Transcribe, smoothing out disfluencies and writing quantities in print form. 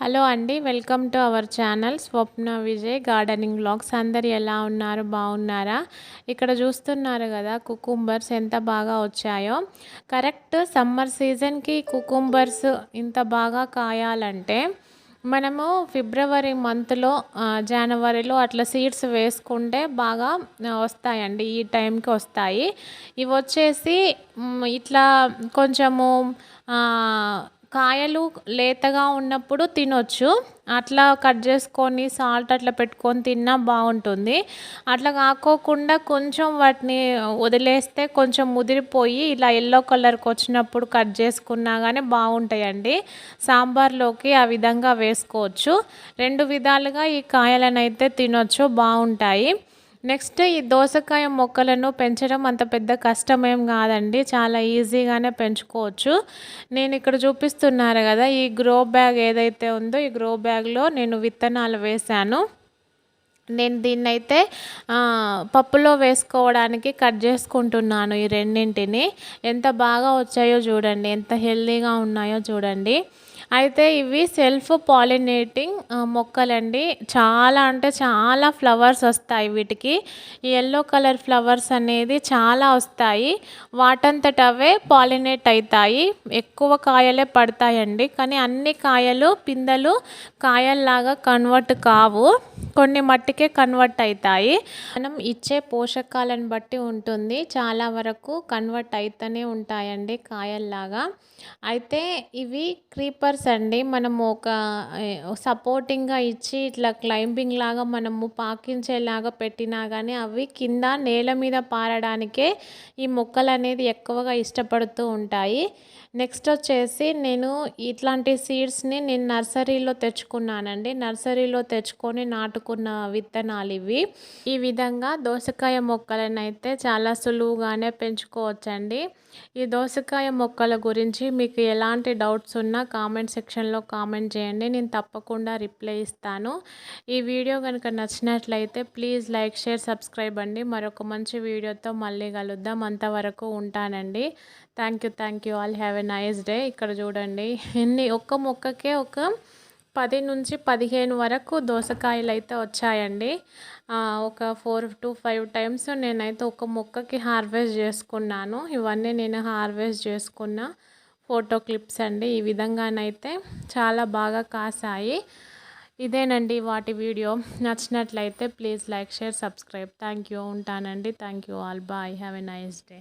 Hello అండి. Welcome to our channel Swapna Vijay gardening vlogs. అందరు ఎలా ఉన్నారు? బాగున్నారా? ఇక్కడ చూస్తున్నారు కదా కుకుంబర్స్ ఎంత బాగా వచ్చాయో. కరెక్ట్ సమ్మర్ సీజన్కి కుకుంబర్స్ ఇంత బాగా కాయాలంటే మనము ఫిబ్రవరి మంత్లో జనవరిలో అట్లా సీడ్స్ వేసుకుంటే బాగా వస్తాయండి. ఈ టైంకి వస్తాయి. ఇవి వచ్చేసి ఇట్లా కొంచెము కాయలు లేతగా ఉన్నప్పుడు తినొచ్చు. అట్లా కట్ చేసుకొని సాల్ట్ అట్లా పెట్టుకొని తిన్నా బాగుంటుంది. అట్లా కాకోకుండా కొంచెం వాటిని వదిలేస్తే కొంచెం ముదిరిపోయి ఇలా ఎల్లో కలర్కి వచ్చినప్పుడు కట్ చేసుకున్నా కానీ బాగుంటాయండి. సాంబార్లోకి ఆ విధంగా వేసుకోవచ్చు. 2 విధాలుగా ఈ కాయలను అయితే తినొచ్చు, బాగుంటాయి. నెక్స్ట్ ఈ దోసకాయ మొక్కలను పెంచడం అంత పెద్ద కష్టమేం కాదండి. చాలా ఈజీగానే పెంచుకోవచ్చు. నేను ఇక్కడ చూపిస్తున్నారు కదా ఈ గ్రో బ్యాగ్ ఏదైతే ఉందో ఈ గ్రో బ్యాగ్లో నేను విత్తనాలు వేశాను. నేను దీన్నైతే పప్పులో వేసుకోవడానికి కట్ చేసుకుంటున్నాను. ఈ రెండింటిని ఎంత బాగా వచ్చాయో చూడండి, ఎంత హెల్తీగా ఉన్నాయో చూడండి. అయితే ఇవి సెల్ఫ్ పాలినేటింగ్ మొక్కలండి. చాలా అంటే చాలా ఫ్లవర్స్ వస్తాయి వీటికి. ఈ ఎల్లో కలర్ ఫ్లవర్స్ అనేది చాలా వస్తాయి. వాటంతట అవే పాలినేట్ అవుతాయి. ఎక్కువ కాయలే పడతాయండి. కానీ అన్ని కాయలు పిందెలు కాయల్లాగా కన్వర్ట్ కావు, కొన్ని మట్టికే కన్వర్ట్ అవుతాయి. మనం ఇచ్చే పోషకాలను బట్టి ఉంటుంది. చాలా వరకు కన్వర్ట్ అవుతూనే ఉంటాయండి కాయల్లాగా. అయితే ఇవి క్రీపర్స్ అండి. మనము ఒక సపోర్టింగ్గా ఇచ్చి ఇట్లా క్లైంబింగ్ లాగా మనము పాకించేలాగా పెట్టినా కానీ అవి కింద నేల మీద పారడానికే ఈ మొక్కలు అనేది ఎక్కువగా ఇష్టపడుతూ ఉంటాయి. నెక్స్ట్ వచ్చేసి నేను ఇట్లాంటి సీడ్స్ని నేను నర్సరీలో తెచ్చుకున్నానండి. నర్సరీలో తెచ్చుకొని నాటుకున్న విత్తనాలు ఇవి. ఈ విధంగా దోసకాయ మొక్కలను అయితే చాలా సులువుగానే పెంచుకోవచ్చండి. ఈ దోసకాయ మొక్కల గురించి మీకు ఎలాంటి డౌట్స్ ఉన్నా కామెంట్ సెక్షన్లో కామెంట్ చేయండి. నేను తప్పకుండా రిప్లై ఇస్తాను. ఈ వీడియో కనుక నచ్చినట్లయితే ప్లీజ్ లైక్, షేర్, సబ్స్క్రైబ్ అండి. మరొక మంచి వీడియోతో మళ్ళీ కలుద్దాం. అంతవరకు ఉంటానండి. Thank you all. Have a nice day. ఇక్కడ చూడండి ఒక్క మొక్కకే ఒక 10 నుంచి 15 వరకు దోసకాయలు అయితే వచ్చాయండి. ఒక 4 to 5 టైమ్స్ నేనైతే ఒక మొక్కకి హార్వెస్ట్ చేసుకున్నాను. ఇవన్నీ నేను హార్వెస్ట్ చేసుకున్న ఫోటో క్లిప్స్ అండి. ఈ విధంగానైతే చాలా బాగా కాసాయి. ఇదేనండి వాటి వీడియో. నచ్చినట్లయితే please like, share, subscribe. Thank you. ఉంటానండి. Thank you all. Bye. Have a nice day.